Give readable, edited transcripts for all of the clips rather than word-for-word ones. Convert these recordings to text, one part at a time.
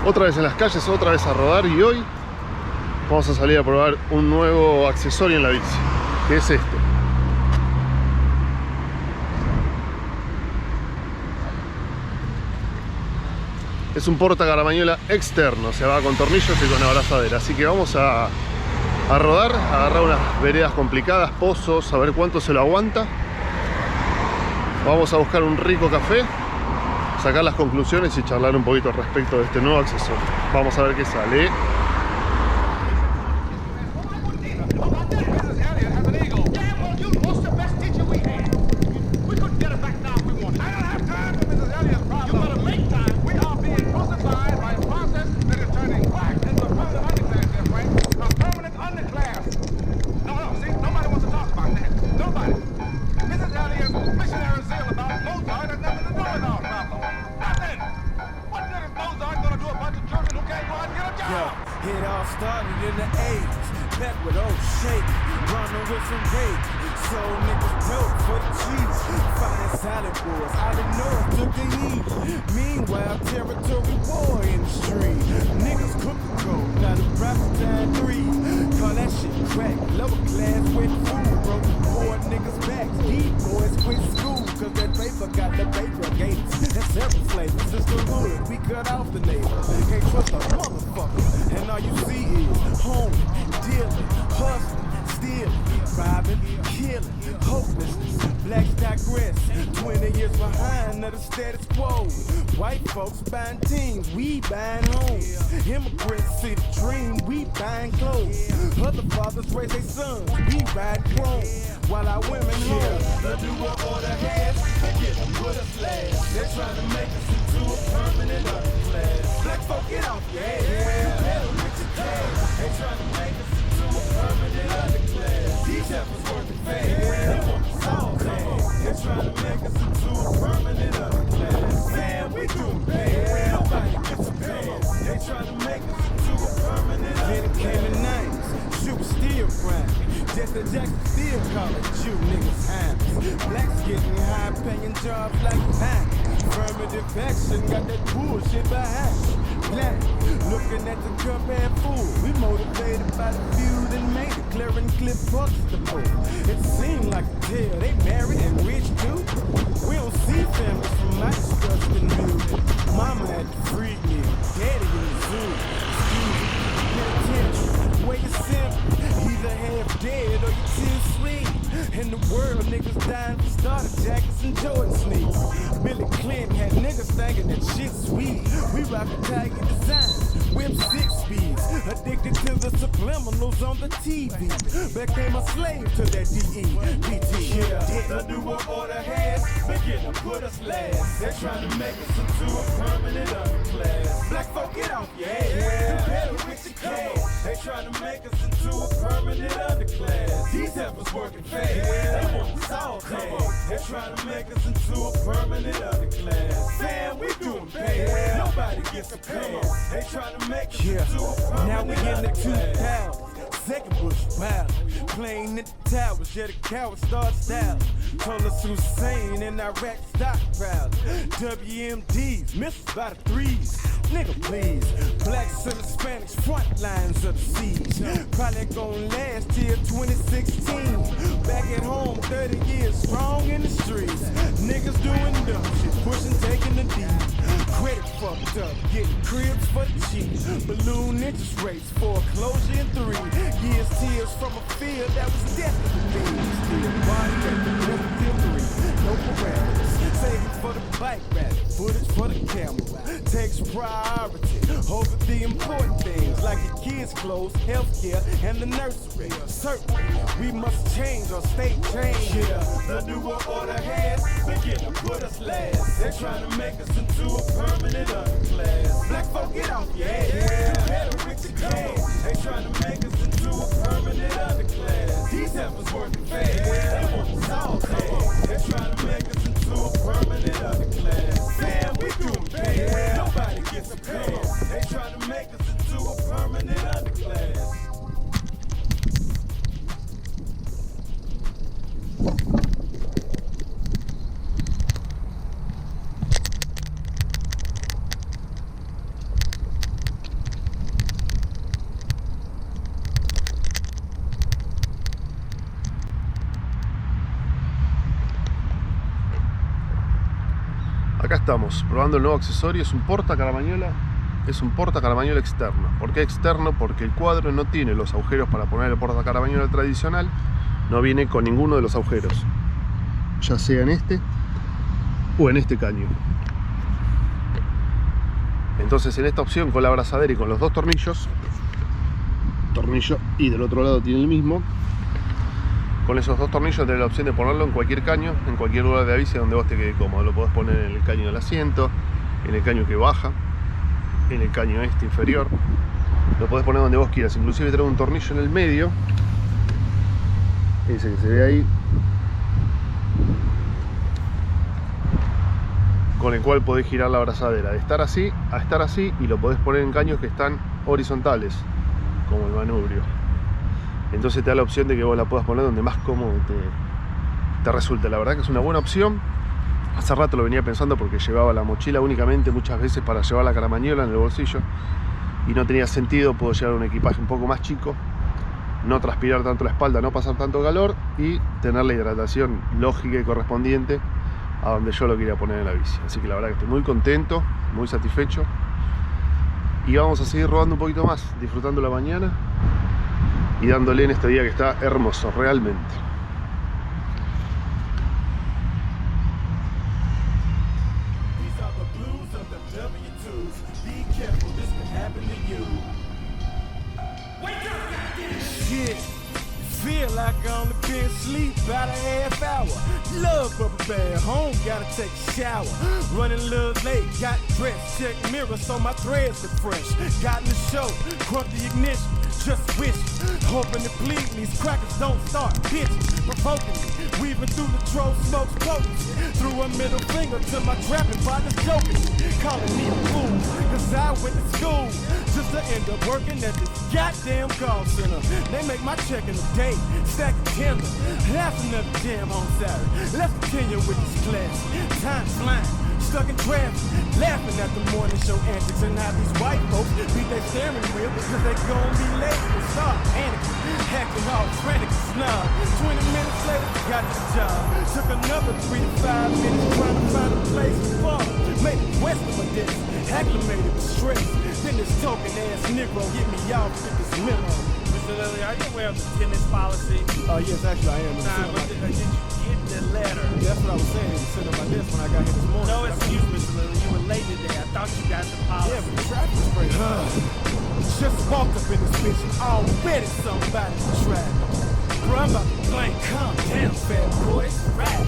Otra vez en las calles, otra vez a rodar, y hoy vamos a salir a probar un nuevo accesorio en la bici, que es este. Es un porta garamañola externo, se va con tornillos y con abrazadera, así que vamos a rodar, a agarrar unas veredas complicadas, pozos, a ver cuánto se lo aguanta. Vamos a buscar un rico café, sacar las conclusiones y charlar un poquito respecto de este nuevo accesorio. Vamos a ver qué sale. It all started in the 80s, back with old shake, running with some rape. So niggas broke for the cheese, finding salad boys out of north took the east. Meanwhile, territory war in the street. Niggas cook the cold, got a private time 3. Call that shit crack, lower class with food, bro. Poor niggas back, these boys quit school, cause that paper got the paper gates. That's several flavors, it's the hood, we cut off the neighbor. Can't trust a motherfucker, and all you see is home, dealing, hustling, stealing, robbing, killing, hopelessness. Blacks digress, 20 years behind of the status quo. White folks buying teams, we buying homes. Immigrants see the dream, we buying clothes. Other fathers raise their sons, we ride chrome. While our women home, the new world order has they get them put us last. They're trying to make us into a permanent underclass. Black folk, get off your ass. Better with your cash. They trying to make us into a permanent underclass. These heifers working fast. They want us all bad. They're trying to make us into a permanent underclass. Man, we doing bad. Nobody gets a pass. They trying to make us into a permanent underclass. Then it came in nights. Shoot still grind. Just a jack still call it you niggas hands. Blacks getting high paying jobs like that. Affirmative action got that bullshit behind. Black, looking at the cup and fool. We motivated by the feud and made it. Clearing clip bucks the boat. It seemed like a tale. They married and rich too. We don't see families from my disgusting view. Mama had to free me. Daddy in the zoo. Excuse me. Pay attention. Where you simple. Either half dead or you too sweet. In the world, niggas dying for starter jackets and Jordan sneakers. Billy Clinton had niggas thinking that shit sweet. We rock a Tiger design, whip 6 speeds. Addicted to the subliminals on the TV. Became a slave to that DEBT. Yeah, the new world order has begin to put us last. They're trying to make us into a permanent underclass. Black folk, get off your ass. You better with your cash. They trying to make us into a permanent underclass. These heifers working fast. They want us all bad. They're trying to make us into a permanent underclass. Man, we doing bad. Nobody gets a pass. They trying to make us into a permanent now we in the 2000s. Second bush wild, playing at the towers, yeah the coward start style. Told us Hussein in Iraq stockpiles. WMDs, missed by the threes. Nigga please, blacks and Hispanics front lines of the siege. Probably gonna last till 2016. Back at home, 30 years strong in the streets. Niggas doing dumb shit, pushing, taking the D. Credit fucked up, getting cribs for the cheap. Balloon interest rates, foreclosure in 3 years. Tears from a field that was destined to be. Still body at the delivery, no parameters. Saving for the bike ride, footage for the camera. Takes priority over the important things like your kids' clothes, healthcare, and the nursery. Certainly, we must change or stay changed. Yeah, the new world order has begin to put us last. They're trying to make us into a permanent underclass. Black folk, get off your ass. You better with your cash. They trying to make us into a permanent underclass. These heifers working fast. They want us all bad. They're trying to make us into a permanent underclass. Man, we doing bad. Nobody gets a pass. They trying to make us into a permanent underclass. estamos probando el nuevo accesorio. Es un porta caramañola externo. ¿Por qué externo? Porque el cuadro no tiene los agujeros para poner el porta caramañola tradicional. No viene con ninguno de los agujeros, ya sea en este o en este caño. Entonces, en esta opción, con la abrazadera y con los dos tornillos, tornillo y del otro lado tiene el mismo, con esos dos tornillos tenés la opción de ponerlo en cualquier caño, en cualquier lugar de la bici donde vos te quede cómodo. Lo podés poner en el caño del asiento, en el caño que baja, en el caño este inferior. Lo podés poner donde vos quieras. Inclusive trae un tornillo en el medio, ese que se ve ahí, con el cual podés girar la abrazadera de estar así a estar así, y lo podés poner en caños que están horizontales, como el manubrio. Entonces te da la opción de que vos la puedas poner donde más cómodo te resulte. La verdad que es una buena opción. Hace rato lo venía pensando porque llevaba la mochila únicamente muchas veces para llevar la caramañola en el bolsillo y no tenía sentido. Puedo llevar un equipaje un poco más chico, no transpirar tanto la espalda, no pasar tanto calor y tener la hidratación lógica y correspondiente a donde yo lo quería poner en la bici. Así que la verdad que estoy muy contento, muy satisfecho, y vamos a seguir rodando un poquito más, disfrutando la mañana y dándole en este día que está hermoso, realmente. Feel like I only been asleep about a half hour. Love rubber band, home gotta take a shower. Running a little late, got dressed, check mirror so my threads are fresh. Got in the show, crunk the ignition, just wish. Hoping to please me, these crackers don't start pitching, provoking me. Weaving through the troll smoke potency. Threw a middle finger to my trapping partners joking me, calling me a fool, cause I went to school just to end up working at this goddamn call center. They make my check in a day, stack of timber. That's another jam on Saturday. Let's continue with this class. Time's flying, stuck in traffic, laughing at the morning show antics and how these white folks beat their steering wheel because they gon' be late and start panicking, hacking all frantic and snob. 20 minutes later, got the job. Took another 3 to 5 minutes trying to find a place to park. Made it west of my desk, acclimated with stress. Then this token ass Negro hit me off with this memo. Mr. Lilly, are you aware of the attendance policy? Yes, actually I am. Nah, but did you get the letter? That's what I was saying. It was sitting on my desk when I got here this morning. No excuse, Mr. Lilly. You were late today. I thought you got the policy. Yeah, but the traffic was crazy. Just walked up in this bitch and already somebody's traffic. Bro, I'm about to blank. Calm down, fat boy. It's rap.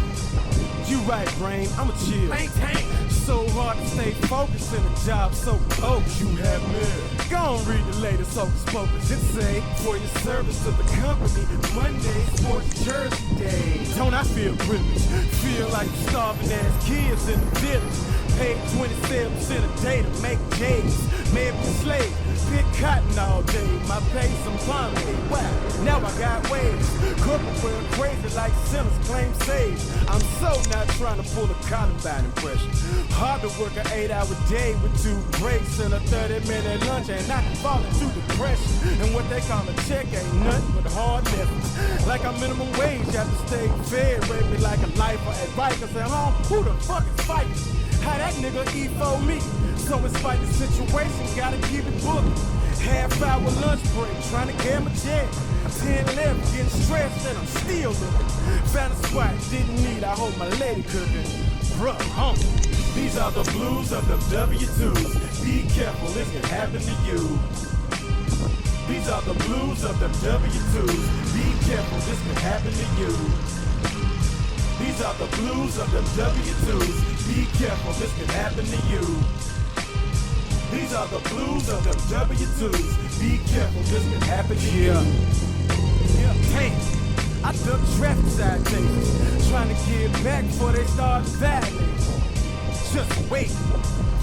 You right, brain. I'ma chill. Maintain. So hard to stay focused in a job so cold. You have nerve. Go on, read the latest Hocus Pocus. It say, for your service to the company, Monday, Sports Jersey Day. Don't I feel privileged? Feel like starving ass kids in the village. Paid 27 cents a day to make J's. Maybe a slave, pick cotton all day. My pay some pomade. Wow, now I got waves. Corporate world crazy like sinners claim save. I'm so not trying to pull a Columbine impression. Hard to work an 8-hour day with 2 breaks and a 30-minute lunch, and I fall into depression. And what they call a check ain't nothing but hard lessons. Like I'm minimum wage, got to stay fed, rape me like a lifer at Rikers at home. Who the fuck is fighting? How that nigga eat for me? So in spite of the situation, gotta keep it booked. Half-hour lunch break, trying to get my jet. 10 left, getting stressed, and I'm still looking. Found a spot, didn't need, I hope my lady cooking. Bruh, home. These are the blues of the W2s. Be careful, this can happen to you. These are the blues of the W2s. Be careful, this can happen to you. These are the blues of the W2s. Be careful, this can happen to you. These are the blues of the W2s. Be careful, this can happen to you. Yeah, damn. I duck traffic citations, trying to get back before they start violating. Just wait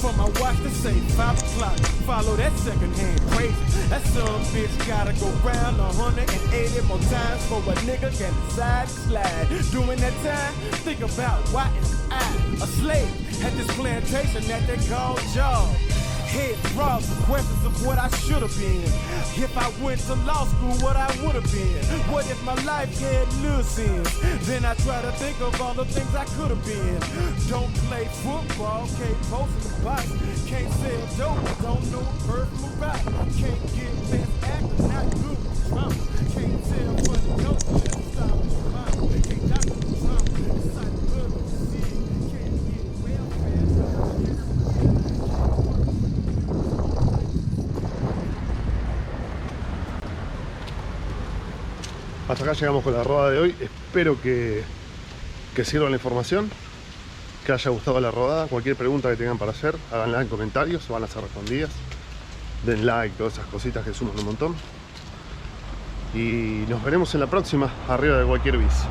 for my watch to say 5 o'clock. Follow that second-hand crazy. That some bitch gotta go round 180 more times for a nigga can decide to slide. During that time, think about why am I a slave at this plantation that they call job. Head throbs, questions of what I should have been. If I went to law school, what I would have been. What if my life had little sins? Then I try to think of all the things I could have been. Don't play football, can't post in the box. Can't sell dope, don't know a personal rock. Can't get best actor, not good with trauma. Can't tell what it knows, just stop the mind. Can't doctor the trauma, it's like blood with the seed. Can't get welfare. Hasta acá llegamos con la rodada de hoy. Espero que sirva la información, que haya gustado la rodada. Cualquier pregunta que tengan para hacer, háganla en comentarios, van a ser respondidas. Den like, todas esas cositas que suman un montón. Y nos veremos en la próxima, arriba de cualquier bici.